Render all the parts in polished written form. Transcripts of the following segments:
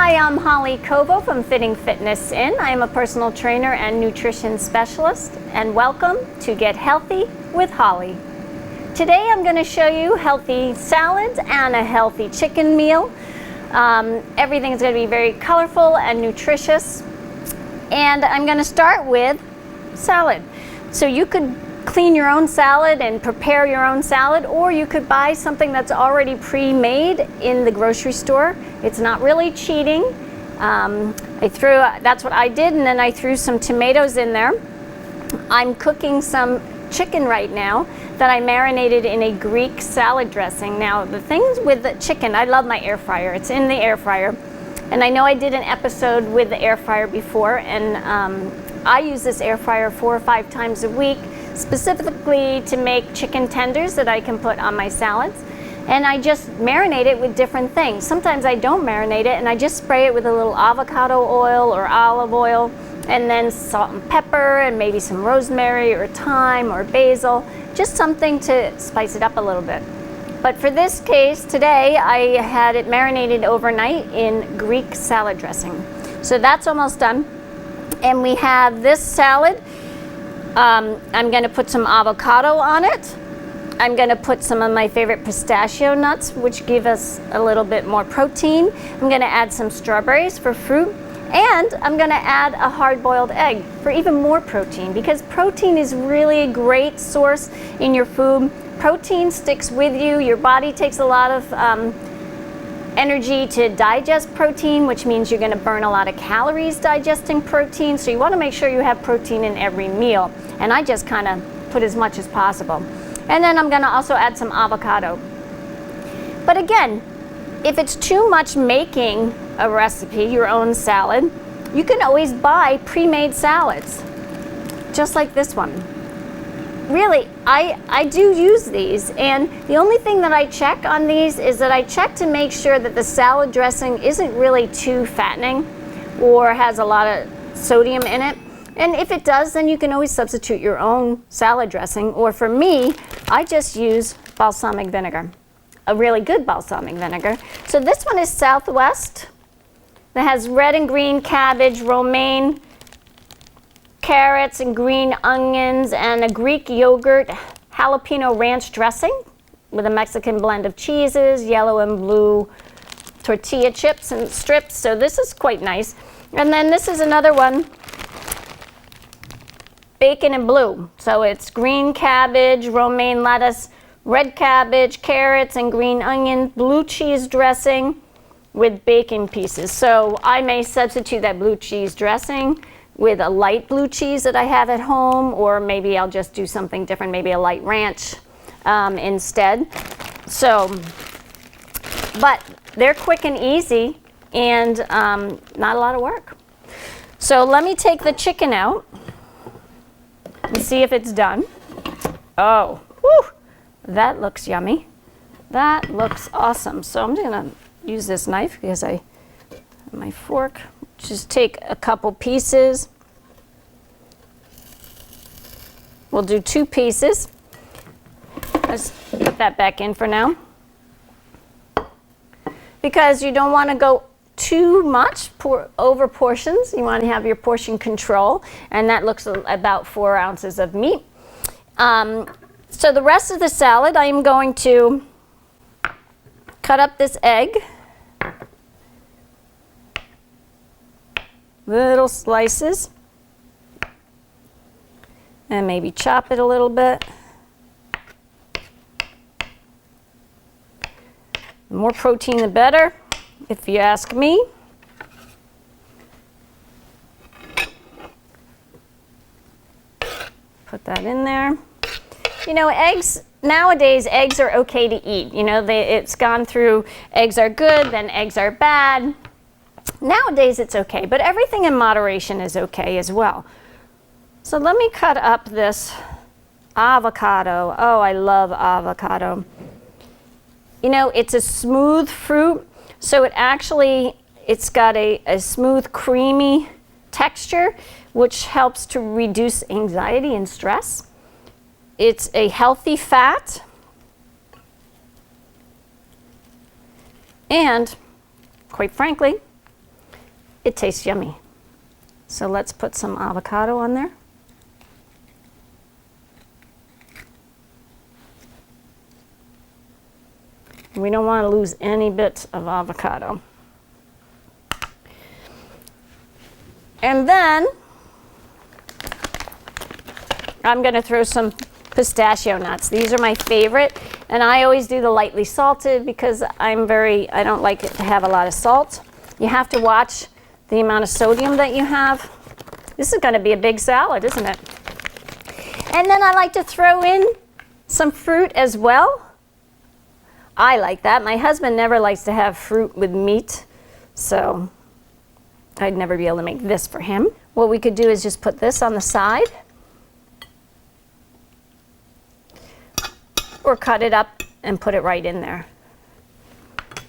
Hi, I'm Holly Kovo from Fitting Fitness In. I am a personal trainer and nutrition specialist, and welcome to Get Healthy with Holly. Today I'm going to show you healthy salads and a healthy chicken meal. Everything is going to be very colorful and nutritious. And I'm going to start with salad. So you could clean your own salad and prepare your own salad, or you could buy something that's already pre-made in the grocery store. It's not really cheating. That's what I did, and then I threw some tomatoes in there. I'm cooking some chicken right now that I marinated in a Greek salad dressing. Now, the things with the chicken, I love my air fryer. It's in the air fryer. And I know I did an episode with the air fryer before, and I use this air fryer 4 or 5 times a week, specifically to make chicken tenders that I can put on my salads. And I just marinate it with different things. Sometimes I don't marinate it, and I just spray it with a little avocado oil or olive oil, and then salt and pepper, and maybe some rosemary or thyme or basil, just something to spice it up a little bit. But for this case today, I had it marinated overnight in Greek salad dressing. So that's almost done. And we have this salad. I'm going to put some avocado on it. I'm going to put some of my favorite pistachio nuts, which give us a little bit more protein. I'm going to add some strawberries for fruit. And I'm going to add a hard-boiled egg for even more protein, because protein is really a great source in your food. Protein sticks with you. Your body takes a lot of energy to digest protein, which means you're going to burn a lot of calories digesting protein. So you want to make sure you have protein in every meal. And I just kind of put as much as possible. And then I'm going to also add some avocado. But again, if it's too much making a recipe, your own salad, you can always buy pre-made salads, just like this one. Really, I do use these, and the only thing that I check on these is that I check to make sure that the salad dressing isn't really too fattening or has a lot of sodium in it. And if it does, then you can always substitute your own salad dressing. Or for me, I just use balsamic vinegar, a really good balsamic vinegar. So this one is Southwest. It has red and green cabbage, romaine, carrots and green onions, and a Greek yogurt jalapeno ranch dressing with a Mexican blend of cheeses, yellow and blue tortilla chips and strips. So this is quite nice. And then this is another one, bacon and blue. So it's green cabbage, romaine lettuce, red cabbage, carrots and green onion, blue cheese dressing with bacon pieces. So I may substitute that blue cheese dressing with a light blue cheese that I have at home, or maybe I'll just do something different, maybe a light ranch instead. So, but they're quick and easy and not a lot of work. So let me take the chicken out and see if it's done. Oh, whew, that looks yummy. That looks awesome. So I'm gonna use this knife because my fork. Just take a couple pieces. We'll do 2 pieces. Let's put that back in for now. Because you don't want to go too much over portions. You want to have your portion control, and that looks about 4 ounces of meat. So the rest of the salad, I am going to cut up this egg. Little slices, and maybe chop it a little bit. The more protein the better, if you ask me. Put that in there. You know, eggs, nowadays eggs are okay to eat. You know, it's gone through eggs are good, then eggs are bad. Nowadays it's okay, but everything in moderation is okay as well. So let me cut up this avocado. Oh, I love avocado. You know, it's a smooth fruit, so it's got a smooth, creamy texture, which helps to reduce anxiety and stress. It's a healthy fat, and quite frankly, it tastes yummy. So let's put some avocado on there. We don't want to lose any bits of avocado. And then I'm going to throw some pistachio nuts. These are my favorite, and I always do the lightly salted because I don't like it to have a lot of salt. You have to watch the amount of sodium that you have. This is going to be a big salad, isn't it? And then I like to throw in some fruit as well. I like that. My husband never likes to have fruit with meat, so I'd never be able to make this for him. What we could do is just put this on the side, or cut it up and put it right in there.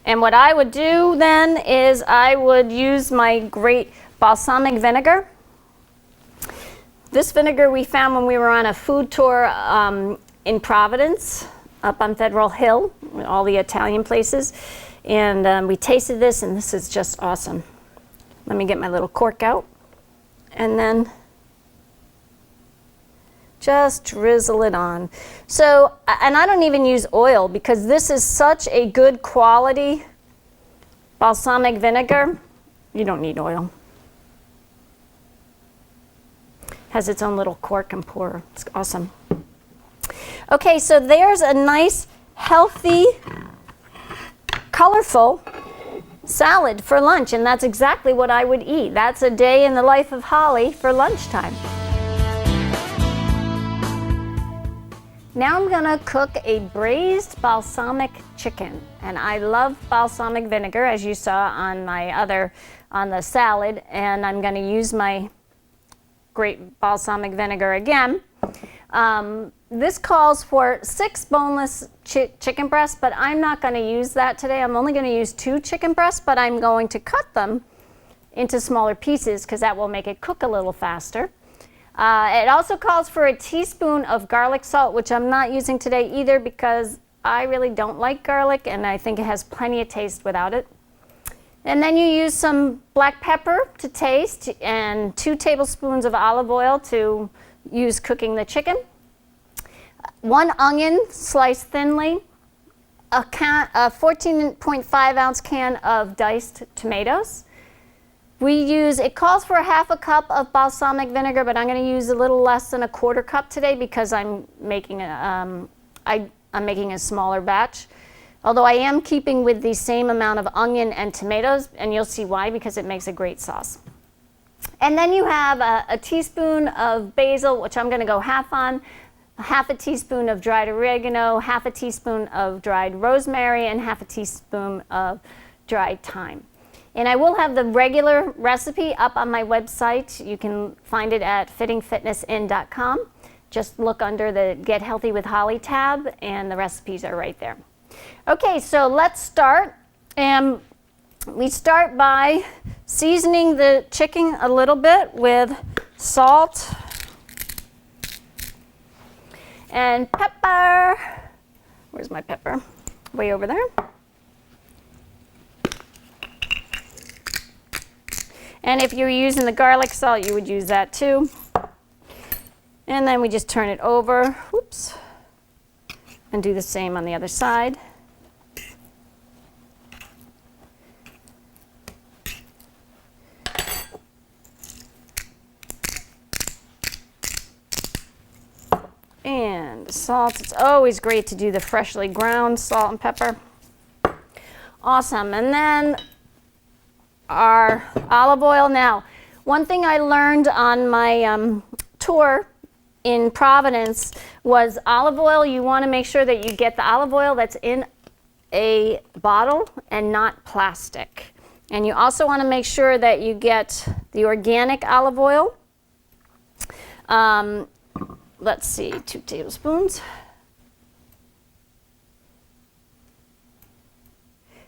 And what I would do then is I would use my great balsamic vinegar. This vinegar we found when we were on a food tour in Providence, up on Federal Hill, all the Italian places. And we tasted this, and this is just awesome. Let me get my little cork out. And then just drizzle it on. So, and I don't even use oil because this is such a good quality balsamic vinegar. You don't need oil. Has its own little cork and pour. It's awesome. Okay, so there's a nice, healthy, colorful salad for lunch, and that's exactly what I would eat. That's a day in the life of Holly for lunchtime. Now I'm gonna cook a braised balsamic chicken, and I love balsamic vinegar, as you saw on the salad, and I'm gonna use my great balsamic vinegar again. This calls for 6 boneless chicken breasts, but I'm not going to use that today. I'm only going to use 2 chicken breasts, but I'm going to cut them into smaller pieces because that will make it cook a little faster. It also calls for a teaspoon of garlic salt, which I'm not using today either because I really don't like garlic and I think it has plenty of taste without it. And then you use some black pepper to taste and 2 tablespoons of olive oil to use cooking the chicken. 1 onion sliced thinly, a 14.5 ounce can of diced tomatoes. It calls for 1/2 cup of balsamic vinegar, but I'm going to use a little less than 1/4 cup today because I'm making a smaller batch. Although I am keeping with the same amount of onion and tomatoes, and you'll see why, because it makes a great sauce. And then you have a teaspoon of basil, which I'm going to go half on, 1/2 teaspoon of dried oregano, 1/2 teaspoon of dried rosemary, and 1/2 teaspoon of dried thyme. And I will have the regular recipe up on my website. You can find it at fittingfitnessin.com. Just look under the Get Healthy with Holly tab, and the recipes are right there. Okay, so let's start. We start by seasoning the chicken a little bit with salt and pepper. Where's my pepper? Way over there. And if you're using the garlic salt, you would use that too. And then we just turn it over, whoops, and do the same on the other side. And salt, it's always great to do the freshly ground salt and pepper. Awesome, and then our olive oil. Now, one thing I learned on my tour in Providence was olive oil, you want to make sure that you get the olive oil that's in a bottle and not plastic. And you also want to make sure that you get the organic olive oil. Let's see, 2 tablespoons.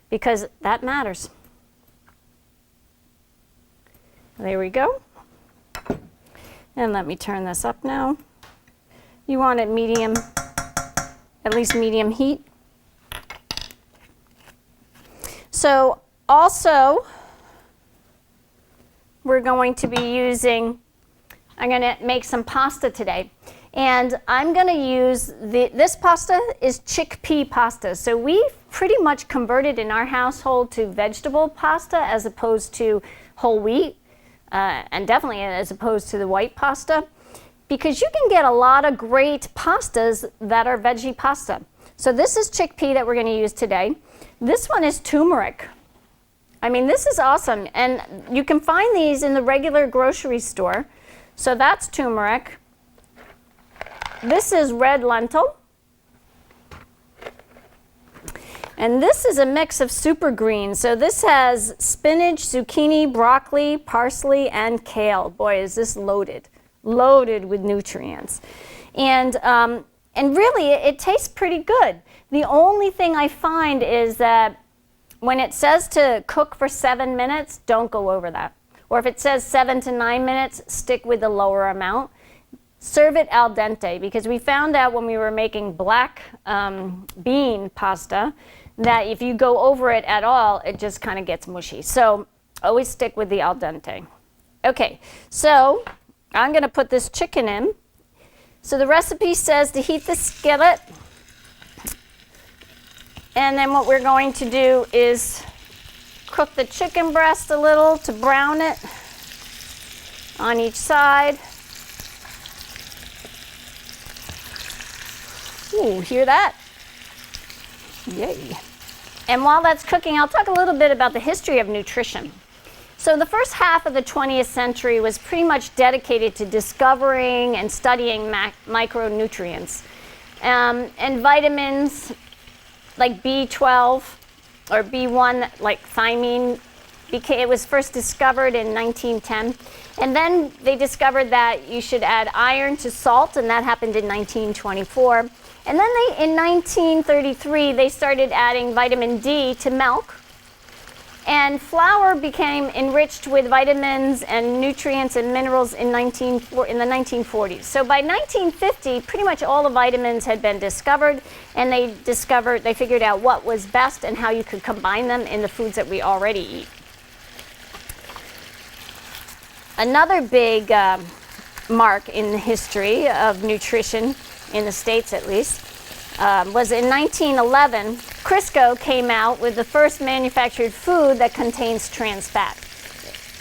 Because that matters. There we go. And let me turn this up now. You want it medium, at least medium heat. So also, we're going to be using, I'm going to make some pasta today. And I'm going to use, this pasta is chickpea pasta. So we've pretty much converted in our household to vegetable pasta as opposed to whole wheat, and definitely as opposed to the white pasta, because you can get a lot of great pastas that are veggie pasta. So this is chickpea that we're going to use today. This one is turmeric. I mean, this is awesome. And you can find these in the regular grocery store. So that's turmeric. This is red lentil. And this is a mix of super greens. So this has spinach, zucchini, broccoli, parsley, and kale. Boy, is this loaded. Loaded with nutrients. And really, it tastes pretty good. The only thing I find is that when it says to cook for 7 minutes, don't go over that. Or if it says 7 to 9 minutes, stick with the lower amount. Serve it al dente, because we found out when we were making black bean pasta that if you go over it at all, it just kind of gets mushy. So always stick with the al dente. Okay, so I'm going to put this chicken in. So the recipe says to heat the skillet. And then what we're going to do is cook the chicken breast a little to brown it on each side. Ooh, hear that? Yay. And while that's cooking, I'll talk a little bit about the history of nutrition. So the first half of the 20th century was pretty much dedicated to discovering and studying micronutrients. And vitamins like B12 or B1, like thiamine, it was first discovered in 1910. And then they discovered that you should add iron to salt, and that happened in 1924. And then in 1933, they started adding vitamin D to milk. And flour became enriched with vitamins and nutrients and minerals in the 1940s. So by 1950, pretty much all the vitamins had been discovered, and they figured out what was best and how you could combine them in the foods that we already eat. Another big mark in the history of nutrition, in the States at least, was in 1911, Crisco came out with the first manufactured food that contains trans fat.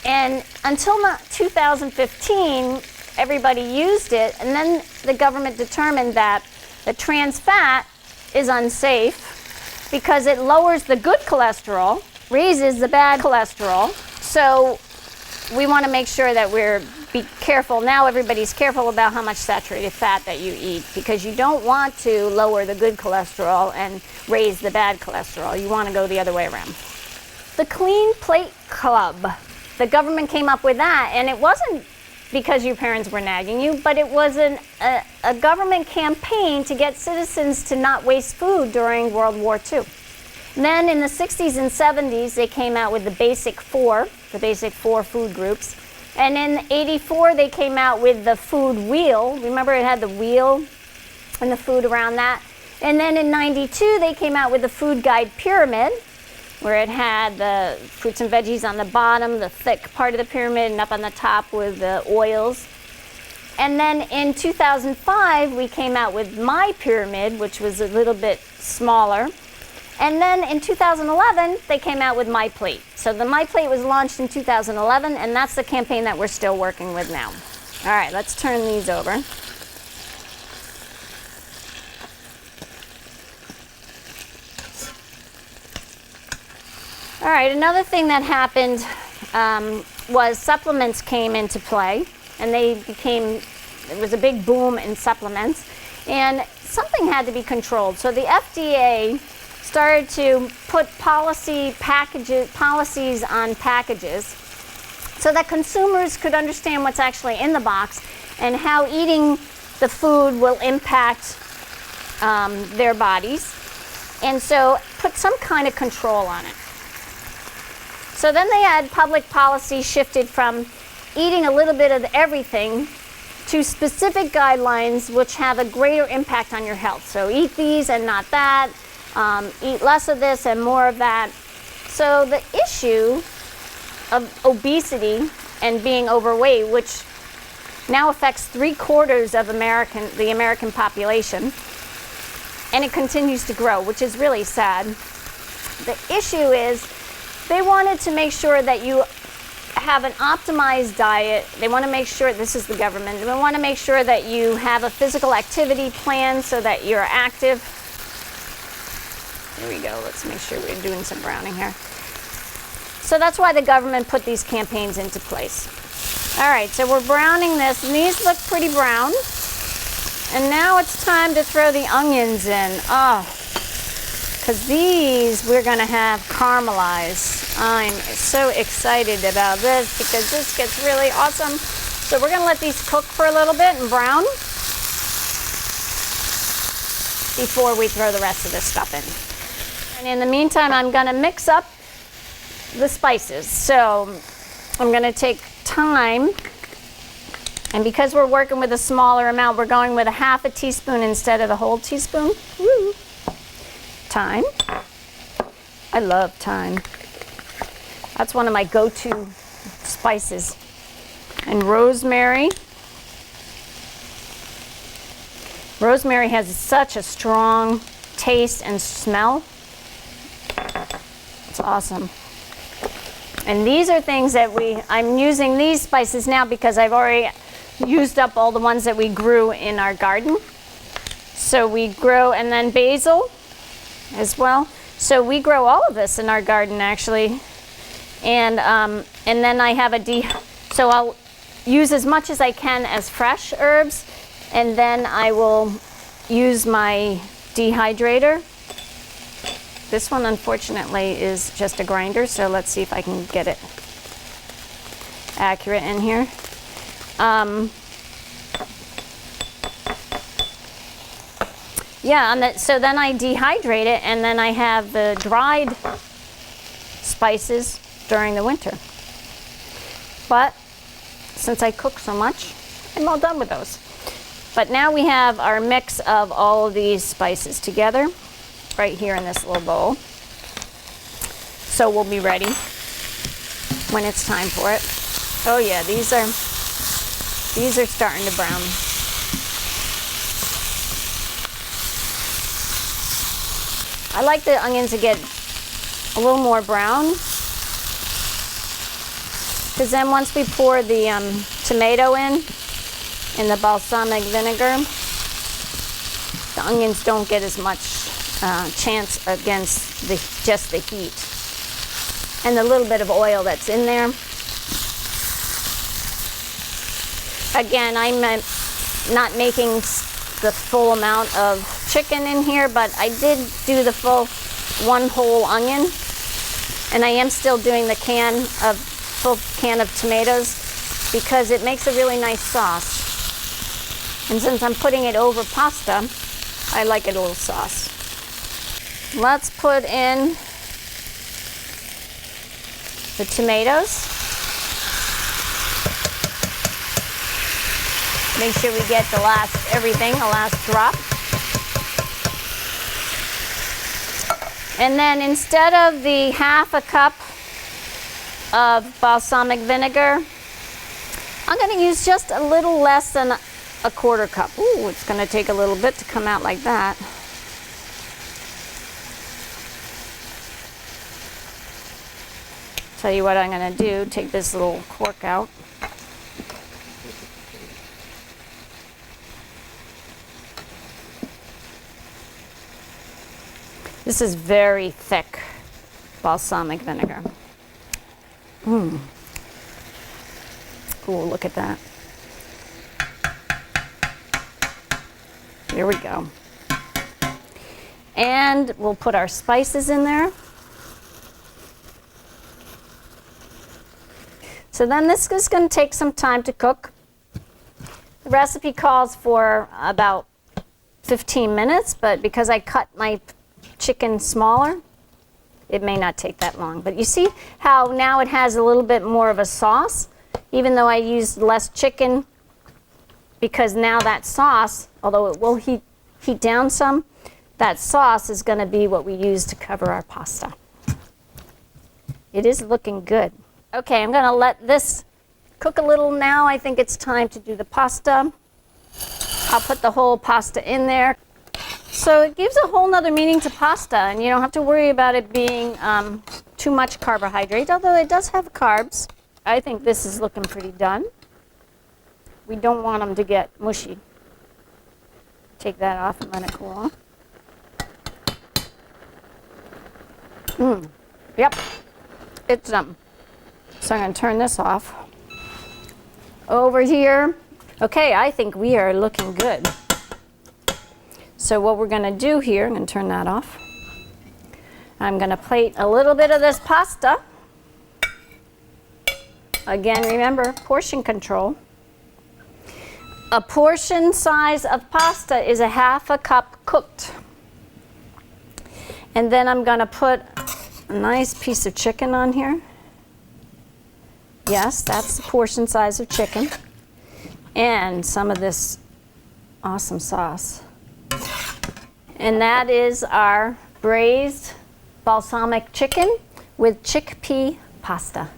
And until 2015, everybody used it, and then the government determined that the trans fat is unsafe because it lowers the good cholesterol, raises the bad cholesterol. So we want to make sure that be careful. Now everybody's careful about how much saturated fat that you eat, because you don't want to lower the good cholesterol and raise the bad cholesterol. You want to go the other way around. The Clean Plate Club, the government came up with that, and it wasn't because your parents were nagging you, but it was a government campaign to get citizens to not waste food during World War II. And then in the 60s and 70s, they came out with the basic four food groups. And in '84, they came out with the food wheel. Remember, it had the wheel and the food around that. And then in '92, they came out with the food guide pyramid, where it had the fruits and veggies on the bottom, the thick part of the pyramid, and up on the top with the oils. And then in 2005, we came out with My Pyramid, which was a little bit smaller. And then in 2011, they came out with My Plate. So the My Plate was launched in 2011, and that's the campaign that we're still working with now. All right, let's turn these over. All right, another thing that happened was supplements came into play, and it was a big boom in supplements, and something had to be controlled. So the FDA started to put policies on packages so that consumers could understand what's actually in the box and how eating the food will impact their bodies, and so put some kind of control on it. So then they had public policy shifted from eating a little bit of everything to specific guidelines which have a greater impact on your health. So eat these and not that. Eat less of this and more of that. So the issue of obesity and being overweight, which now affects 3/4 of the American population, and it continues to grow, which is really sad. The issue is they wanted to make sure that you have an optimized diet. They want to make sure, this is the government, they want to make sure that you have a physical activity plan so that you're active. Here we go, let's make sure we're doing some browning here. So that's why the government put these campaigns into place. All right, so we're browning this, and these look pretty brown. And now it's time to throw the onions in. Oh, because these we're gonna have caramelized. I'm so excited about this because this gets really awesome. So we're gonna let these cook for a little bit and brown before we throw the rest of this stuff in. And in the meantime, I'm gonna mix up the spices. So I'm gonna take thyme, and because we're working with a smaller amount, we're going with a 1/2 teaspoon instead of the whole teaspoon. Woo. Thyme. I love thyme. That's one of my go-to spices. And rosemary. Rosemary has such a strong taste and smell. It's awesome. And these are things that I'm using these spices now because I've already used up all the ones that we grew in our garden. So we grow, and then basil as well. So we grow all of this in our garden actually. And then I have so I'll use as much as I can as fresh herbs, and then I will use my dehydrator. This one unfortunately is just a grinder, so let's see if I can get it accurate in here. Yeah, so then I dehydrate it, and then I have the dried spices during the winter. But since I cook so much, I'm all done with those. But now we have our mix of all of these spices together right here in this little bowl. So we'll be ready when it's time for it. Oh yeah, these are starting to brown. I like the onions to get a little more brown, because then once we pour the tomato in the balsamic vinegar, the onions don't get as much chance against just the heat. And the little bit of oil that's in there. Again, I'm not making the full amount of chicken in here, but I did do the full 1 whole onion, and I am still doing the full can of tomatoes because it makes a really nice sauce. And since I'm putting it over pasta, I like it a little sauce. Let's put in the tomatoes. Make sure we get the last drop. And then instead of the 1/2 cup of balsamic vinegar, I'm going to use just a little less than a 1/4 cup. Ooh, it's going to take a little bit to come out like that. Tell you what I'm going to do, take this little cork out. This is very thick balsamic vinegar. Ooh, look at that. Here we go. And we'll put our spices in there. So then this is going to take some time to cook. The recipe calls for about 15 minutes, but because I cut my chicken smaller, it may not take that long. But you see how now it has a little bit more of a sauce, even though I used less chicken, because now that sauce, although it will heat down some, that sauce is going to be what we use to cover our pasta. It is looking good. Okay, I'm going to let this cook a little now. I think it's time to do the pasta. I'll put the whole pasta in there. So it gives a whole nother meaning to pasta, and you don't have to worry about it being too much carbohydrate, although it does have carbs. I think this is looking pretty done. We don't want them to get mushy. Take that off and let it cool off. Yep, it's done. So I'm going to turn this off. Over here. Okay, I think we are looking good. So what we're going to do here, I'm going to turn that off. I'm going to plate a little bit of this pasta. Again, remember, portion control. A portion size of pasta is a half a cup cooked. And then I'm going to put a nice piece of chicken on here. Yes, that's the portion size of chicken. And some of this awesome sauce. And that is our braised balsamic chicken with chickpea pasta.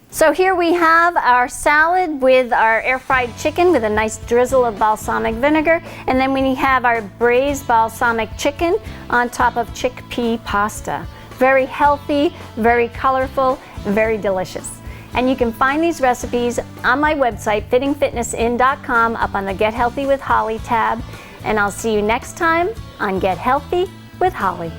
So here we have our salad with our air-fried chicken with a nice drizzle of balsamic vinegar, and then we have our braised balsamic chicken on top of chickpea pasta. Very healthy, very colorful, very delicious. And you can find these recipes on my website, fittingfitnessin.com, up on the Get Healthy with Holly tab. And I'll see you next time on Get Healthy with Holly.